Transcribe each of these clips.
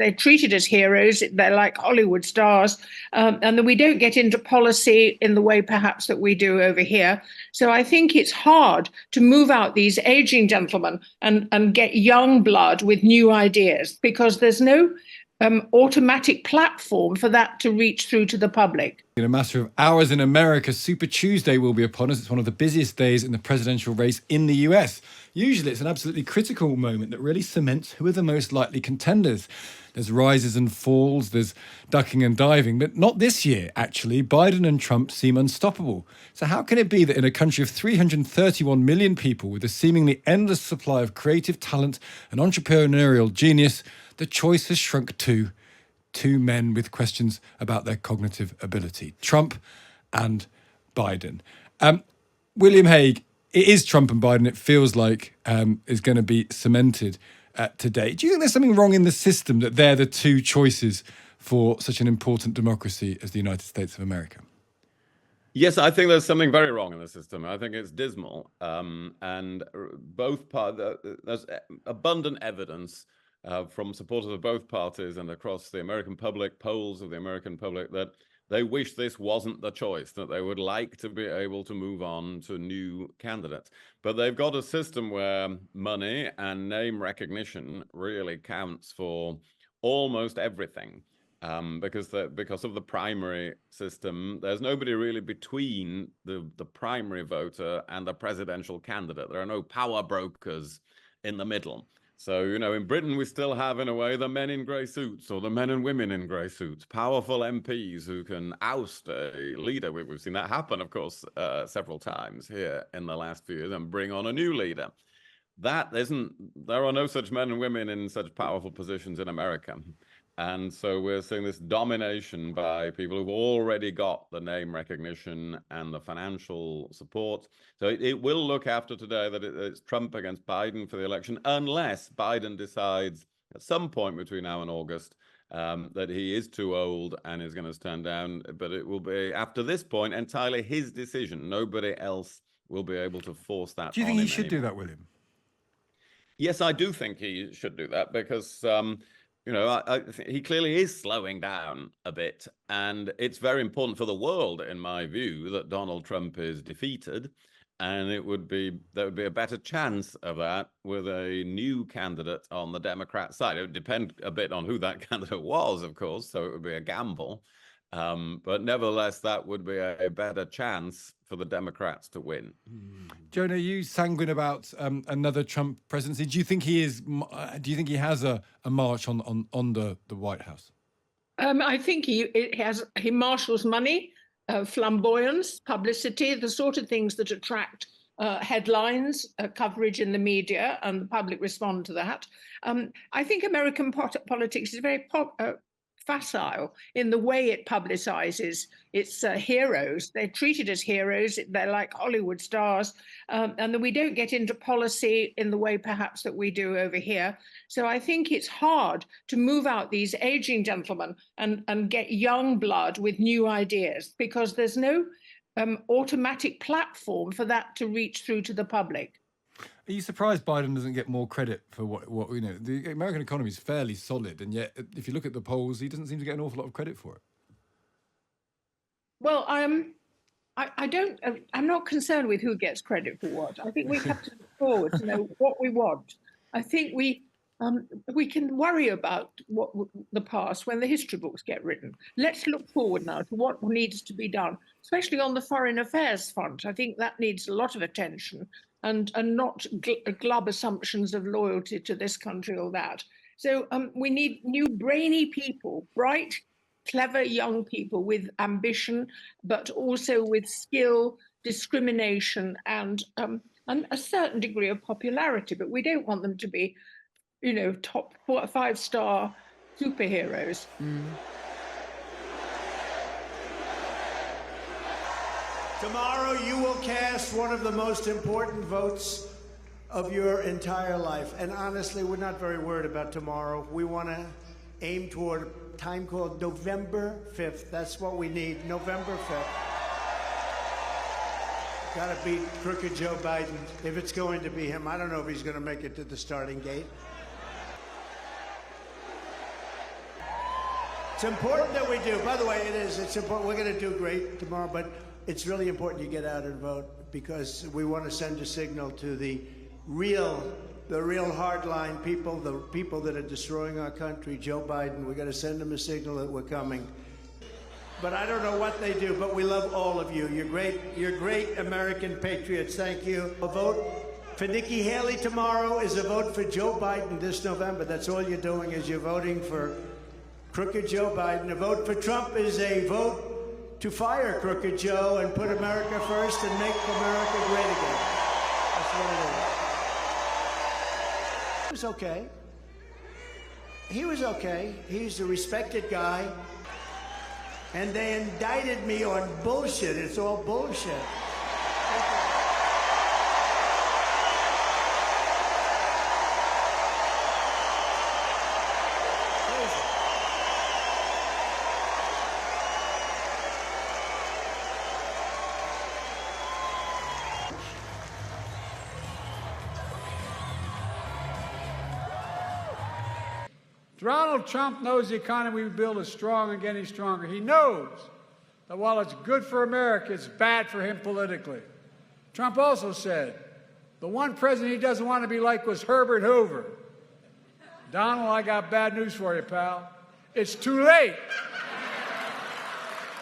They're treated as heroes. They're like Hollywood stars. And then we don't get into policy in the way perhaps that we do over here. So I think it's hard to move out these aging gentlemen and get young blood with new ideas, because there's no automatic platform for that to reach through to the public. In a matter of hours in America, Super Tuesday will be upon us. It's one of the busiest days in the presidential race in the US. Usually it's an absolutely critical moment that really cements who are the most likely contenders. There's rises and falls, there's ducking and diving, but not this year, actually. Biden and Trump seem unstoppable. So how can it be that in a country of 331 million people with a seemingly endless supply of creative talent and entrepreneurial genius, the choice has shrunk to two men with questions about their cognitive ability, Trump and Biden? William Hague, it is Trump and Biden, it feels like, is going to be cemented today. Do you think there's something wrong in the system that they're the two choices for such an important democracy as the United States of America? Yes, I think there's something very wrong in the system. I think it's dismal. And both parties, there's abundant evidence from supporters of both parties and across the American public, polls of the American public, that they wish this wasn't the choice, that they would like to be able to move on to new candidates. But they've got a system where money and name recognition really counts for almost everything. Because of the primary system, there's nobody really between the primary voter and the presidential candidate. There are no power brokers in the middle. So, you know, in Britain, we still have, in a way, the men in grey suits or the men and women in grey suits, powerful MPs who can oust a leader. We've seen that happen, of course, several times here in the last few years, and bring on a new leader. There are no such men and women in such powerful positions in America. And so we're seeing this domination by people who've already got the name recognition and the financial support. So it will look after today that it's Trump against Biden for the election, unless Biden decides at some point between now and August that he is too old and is going to stand down. But it will be, after this point, entirely his decision. Nobody else will be able to force that on him. Do you think he should do that, William? Yes, I do think he should do that, because you know, he clearly is slowing down a bit, and it's very important for the world, in my view, that Donald Trump is defeated, and there would be a better chance of that with a new candidate on the Democrat side. It would depend a bit on who that candidate was, of course, so it would be a gamble. But nevertheless, that would be a better chance for the Democrats to win. Joan, are you sanguine about another Trump presidency? Do you think he is? Do you think he has a march on the White House? I think he marshals money, flamboyance, publicity, the sort of things that attract headlines, coverage in the media, and the public respond to that. I think American politics is very facile in the way it publicizes its heroes. They're treated as heroes. They're like Hollywood stars. And then we don't get into policy in the way perhaps that we do over here. So I think it's hard to move out these aging gentlemen and get young blood with new ideas, because there's no automatic platform for that to reach through to the public. Are you surprised Biden doesn't get more credit for what you know? The American economy is fairly solid, and yet if you look at the polls, he doesn't seem to get an awful lot of credit for it. Well, I'm not concerned with who gets credit for what. I think we have to look forward to know what we want. I think we can worry about the past when the history books get written. Let's look forward now to what needs to be done, especially on the foreign affairs front. I think that needs a lot of attention, and not glub assumptions of loyalty to this country or that. So we need new brainy people, bright, clever young people with ambition, but also with skill, discrimination, and a certain degree of popularity. But we don't want them to be, you know, top 5-star superheroes. Tomorrow you will cast one of the most important votes of your entire life. And honestly, we're not very worried about tomorrow. We want to aim toward a time called November 5th. That's what we need, November 5th. Got to beat crooked Joe Biden. If it's going to be him, I don't know if he's going to make it to the starting gate. It's important that we do. By the way, it is. It's important. We're going to do great tomorrow, but it's really important you get out and vote because we want to send a signal to the real hardline people, the people that are destroying our country, Joe Biden. We're going to send them a signal that we're coming. But I don't know what they do, but we love all of you. You're great American patriots. Thank you. A vote for Nikki Haley tomorrow is a vote for Joe Biden this November. That's all you're doing is you're voting for crooked Joe Biden. A vote for Trump is a vote to fire crooked Joe and put America first and make America great again. That's what it is. He was okay. He was okay. He's a respected guy. And they indicted me on bullshit. It's all bullshit. Donald Trump knows the economy we build is strong and getting stronger. He knows that while it's good for America, it's bad for him politically. Trump also said the one president he doesn't want to be like was Herbert Hoover. Donald, I got bad news for you, pal. It's too late.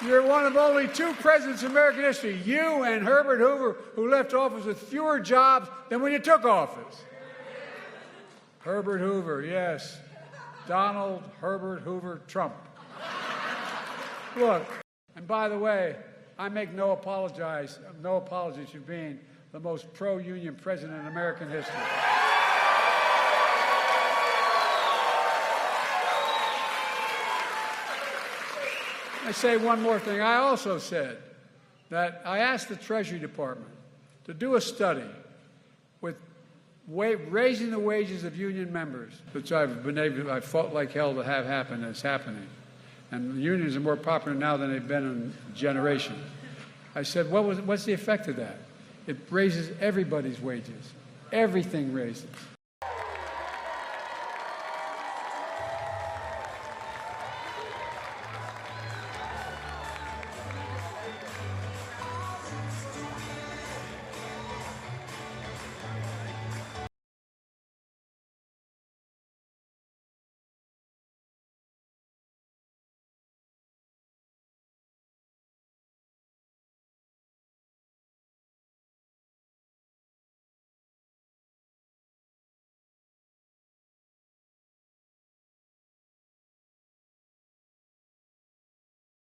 You're one of only two presidents in American history, you and Herbert Hoover, who left office with fewer jobs than when you took office. Herbert Hoover, yes. Donald Herbert Hoover Trump. Look, and by the way, I make no apologies for being the most pro-union president in American history. I say one more thing. I also said that I asked the Treasury Department to do a study with raising the wages of union members, which I fought like hell to have happen. It's happening. And the unions are more popular now than they've been in generations. I said, what's the effect of that? It raises everybody's wages. Everything raises.